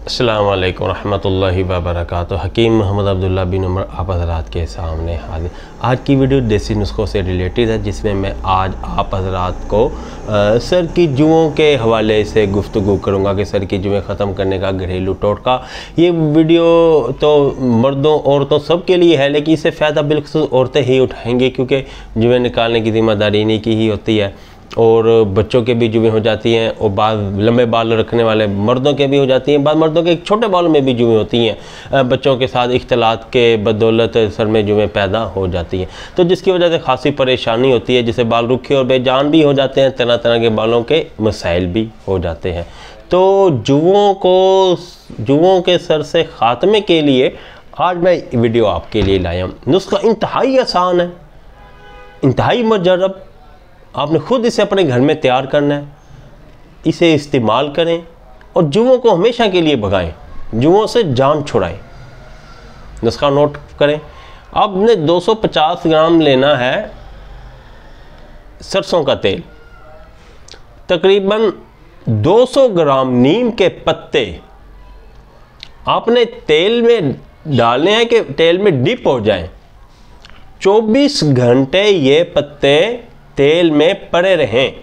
अस्सलामु अलैकुम रहमतुल्लाहि व बरकातुहू। हकीम मोहम्मद अब्दुल्ला बिन उमर आप हज़रात के सामने हाजिर। आज की वीडियो देसी नुस्खों से रिलेटेड है, जिसमें मैं आज आप हज़रात को सर की जुओं के हवाले से गुफ्तगू करूँगा कि सर की जुएँ ख़त्म करने का घरेलू टोटका। ये वीडियो तो मर्दों औरतों सब के लिए है, लेकिन इससे फ़ायदा बिल्कुल औरतें ही उठाएँगी, क्योंकि जुएँ निकालने की ज़िम्मेदारी इन्हीं की ही होती है। और बच्चों के भी जुएँ हो जाती हैं, और बाद लंबे बाल रखने वाले मर्दों के भी हो जाती हैं, बाद मर्दों के छोटे बालों में भी जुएँ होती हैं। बच्चों के साथ इख्तलात के बदौलत सर में जुएँ पैदा हो जाती हैं, तो जिसकी वजह से खासी परेशानी होती है, जिससे बाल रुखे और बेजान भी हो जाते हैं, तरह तरह के बालों के मसाइल भी हो जाते हैं। तो जुओं के सर से ख़ात्मे के लिए आज मैं वीडियो आपके लिए लाया हूँ। नुस्खा इंतहाई आसान है, इंतहाई मुजर्रब। आपने खुद इसे अपने घर में तैयार करना है, इसे इस्तेमाल करें और जुओं को हमेशा के लिए भगाएं, जुओं से जान छुड़ाएं। नुस्खा नोट करें। आपने 250 ग्राम लेना है सरसों का तेल, तकरीबन 200 ग्राम नीम के पत्ते आपने तेल में डालने हैं कि तेल में डिप हो जाएं। 24 घंटे ये पत्ते तेल में पड़े रहें।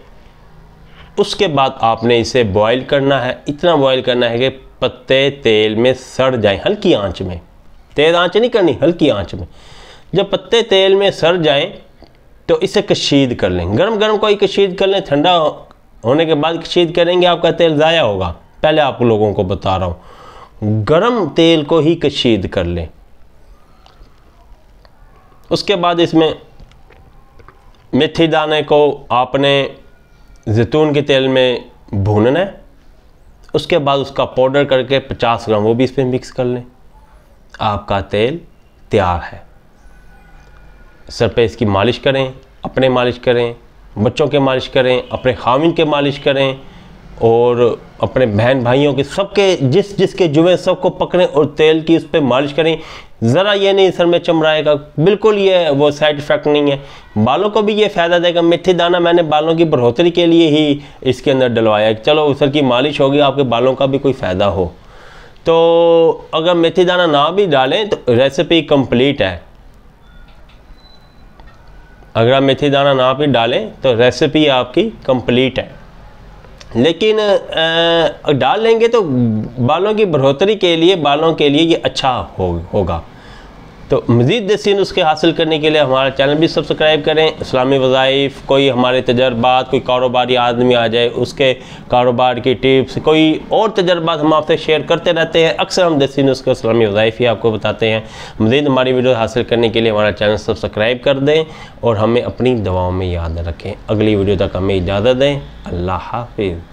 उसके बाद आपने इसे बॉईल करना है, इतना बॉईल करना है कि पत्ते तेल में सड़ जाएं, हल्की आंच में, तेज़ आंच नहीं करनी, हल्की आंच में। जब पत्ते तेल में सड़ जाएं तो इसे कशीद कर लें। गरम गरम कोई कशीद कर लें, ठंडा होने के बाद कशीद करेंगे आपका तेल ज़ाया होगा। पहले आप लोगों को बता रहा हूँ, गरम तेल को ही कशीद कर लें। उसके बाद इसमें मेथी दाने को आपने जैतून के तेल में भूनना है। उसके बाद उसका पाउडर करके 50 ग्राम वो भी इसमें मिक्स कर लें। आपका तेल तैयार है। सर पे इसकी मालिश करें, अपने मालिश करें, बच्चों के मालिश करें, अपने खाविन के मालिश करें, और अपने बहन भाइयों के, सबके जिसके जुएँ सबको पकड़ें और तेल की उस पर मालिश करें। ज़रा ये नहीं सर में चमड़ाएगा, बिल्कुल ये वो साइड इफ़ेक्ट नहीं है। बालों को भी ये फ़ायदा देगा। मेथी दाना मैंने बालों की बढ़ोतरी के लिए ही इसके अंदर डलवाया, चलो सर की मालिश होगी, आपके बालों का भी कोई फ़ायदा हो। तो अगर मेथी दाना ना भी डालें तो रेसिपी कंप्लीट है। अगर आप मेथी दाना ना भी डालें तो रेसिपी आपकी कंप्लीट है, लेकिन डाल लेंगे तो बालों की बढ़ोतरी के लिए, बालों के लिए ये अच्छा होगा। तो मज़ीद देसी नुस्खे हासिल करने के लिए हमारा चैनल भी सब्सक्राइब करें। इस्लामी वज़ाइफ, कोई हमारे तजर्बात, कोई कारोबारी आदमी आ जाए उसके कारोबार की टिप्स, कोई और तजर्बात हम आपसे शेयर करते रहते हैं। अक्सर हम देसी नुस्खे इस्लामी वज़ाइफ ही आपको बताते हैं। मज़ीद हमारी वीडियो हासिल करने के लिए हमारा चैनल सब्सक्राइब कर दें और हमें अपनी दुआओं में याद रखें। अगली वीडियो तक हमें इजाज़त दें। अल्लाह हाफ़िज़।